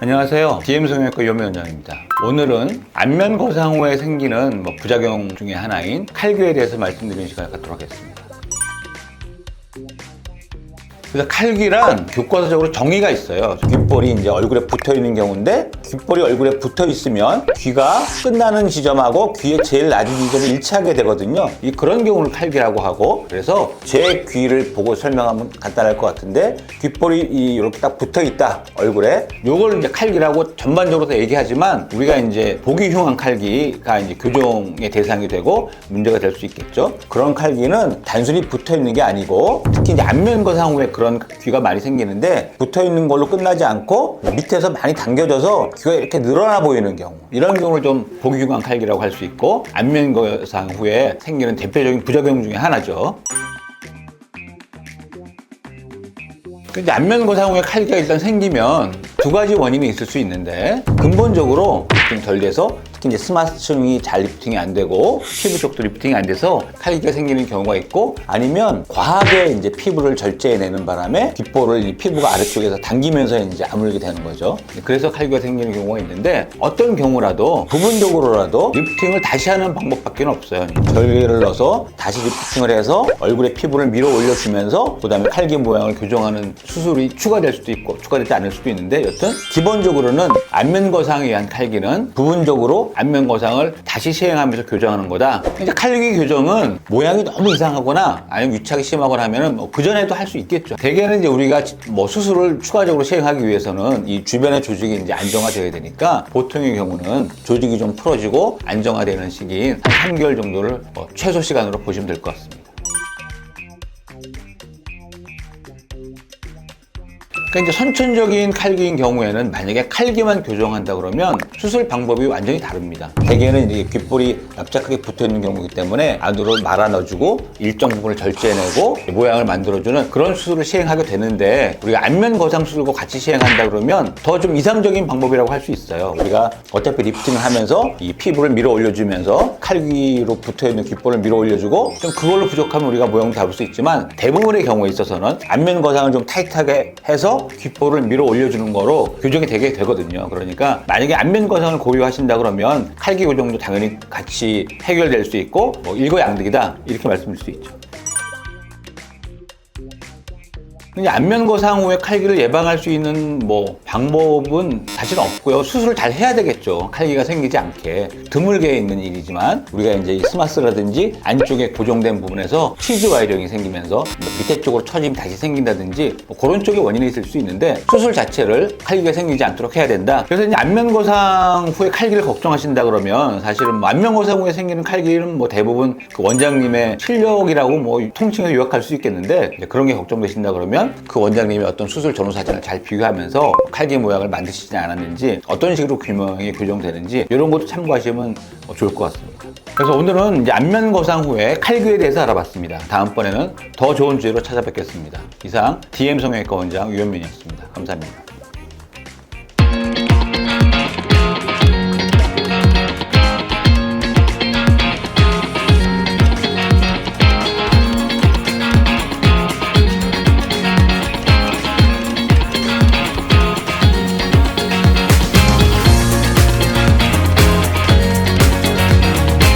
안녕하세요. DM성형외과 유현민 원장입니다. 오늘은 안면 거상 후에 생기는 부작용 중에 하나인 칼귀에 대해서 말씀드리는 시간을 갖도록 하겠습니다. 그래서 칼귀란 교과서적으로 정의가 있어요. 귓볼이 이제 얼굴에 붙어 있는 경우인데, 귓볼이 얼굴에 붙어 있으면 귀가 끝나는 지점하고 귀의 제일 낮은 지점이 일치하게 되거든요. 그런 경우를 칼귀라고 하고, 그래서 제 귀를 보고 설명하면 간단할 것 같은데, 귓볼이 이렇게 딱 붙어 있다, 얼굴에. 요걸 이제 칼귀라고 전반적으로 얘기하지만, 우리가 이제 보기 흉한 칼귀가 이제 교정의 대상이 되고 문제가 될 수 있겠죠. 그런 칼귀는 단순히 붙어 있는 게 아니고, 특히 이제 안면 거상 후에 그런 귀가 많이 생기는데, 붙어 있는 걸로 끝나지 않고 밑에서 많이 당겨져서 귀가 이렇게 늘어나 보이는 경우, 이런 경우를 좀 보기 흉한 칼귀라고 할 수 있고, 안면 거상 후에 생기는 대표적인 부작용 중에 하나죠. 근데 안면 거상 후에 칼귀가 일단 생기면 두 가지 원인이 있을 수 있는데, 근본적으로 리프팅 덜 돼서, 특히 이제 스마트층이 잘 리프팅이 안 되고 피부 쪽도 리프팅이 안 돼서 칼귀가 생기는 경우가 있고, 아니면 과하게 이제 피부를 절제해내는 바람에 귓볼을 이 피부가 아래쪽에서 당기면서 이제 아물게 되는 거죠. 그래서 칼귀가 생기는 경우가 있는데, 어떤 경우라도 부분적으로라도 리프팅을 다시 하는 방법밖에 없어요. 절개를 넣어서 다시 리프팅을 해서 얼굴에 피부를 밀어 올려주면서 그 다음에 칼귀 모양을 교정하는 수술이 추가될 수도 있고 추가되지 않을 수도 있는데, 여튼 기본적으로는 안면 거상에 의한 칼귀는 부분적으로 안면 거상을 다시 시행하면서 교정하는 거다. 이제 칼귀 교정은 모양이 너무 이상하거나 아니면 유착이 심하거나 하면은 그 전에도 할 수 있겠죠. 대개는 이제 우리가 수술을 추가적으로 시행하기 위해서는 이 주변의 조직이 이제 안정화되어야 되니까, 보통의 경우는 조직이 좀 풀어지고 안정화되는 시기인 한 3개월 정도를 최소 시간으로 보시면 될 것 같습니다. 그러니까 이제 선천적인 칼귀인 경우에는, 만약에 칼귀만 교정한다 그러면 수술 방법이 완전히 다릅니다. 대개는 이제 귓볼이 납작하게 붙어 있는 경우이기 때문에 안으로 말아 넣어주고 일정 부분을 절제해내고 모양을 만들어주는 그런 수술을 시행하게 되는데, 우리가 안면 거상 수술과 같이 시행한다 그러면 더 좀 이상적인 방법이라고 할 수 있어요. 우리가 어차피 리프팅을 하면서 이 피부를 밀어 올려주면서 칼귀로 붙어 있는 귓볼을 밀어 올려주고, 좀 그걸로 부족하면 우리가 모양을 잡을 수 있지만, 대부분의 경우에 있어서는 안면 거상을 좀 타이트하게 해서 귓볼을 밀어 올려주는 거로 교정이 되게 되거든요. 그러니까 만약에 안면 거상을 고려하신다 그러면 칼귀 교정도 당연히 같이 해결될 수 있고, 일거양득이다, 이렇게 말씀드릴 수 있죠. 안면 거상 후에 칼귀를 예방할 수 있는 방법은 사실 없고요. 수술을 잘 해야 되겠죠. 칼귀가 생기지 않게. 드물게 있는 일이지만, 우리가 이제 이 스마스라든지 안쪽에 고정된 부분에서 치즈 와이령이 생기면서 밑에 쪽으로 처짐이 다시 생긴다든지 그런 쪽의 원인이 있을 수 있는데, 수술 자체를 칼귀가 생기지 않도록 해야 된다. 그래서 이제 안면 거상 후에 칼귀를 걱정하신다 그러면, 사실은 안면 거상 후에 생기는 칼귀는 대부분 그 원장님의 실력이라고 통칭해서 요약할 수 있겠는데, 그런 게 걱정되신다 그러면 그 원장님이 어떤 수술 전후 사진을 잘 비교하면서 칼귀 모양을 만드시지 않았는지, 어떤 식으로 귀모양이 교정되는지, 이런 것도 참고하시면 좋을 것 같습니다. 그래서 오늘은 이제 안면 거상 후에 칼귀에 대해서 알아봤습니다. 다음번에는 더 좋은 주제로 찾아뵙겠습니다. 이상 DM성형외과 원장 유현민이었습니다. 감사합니다.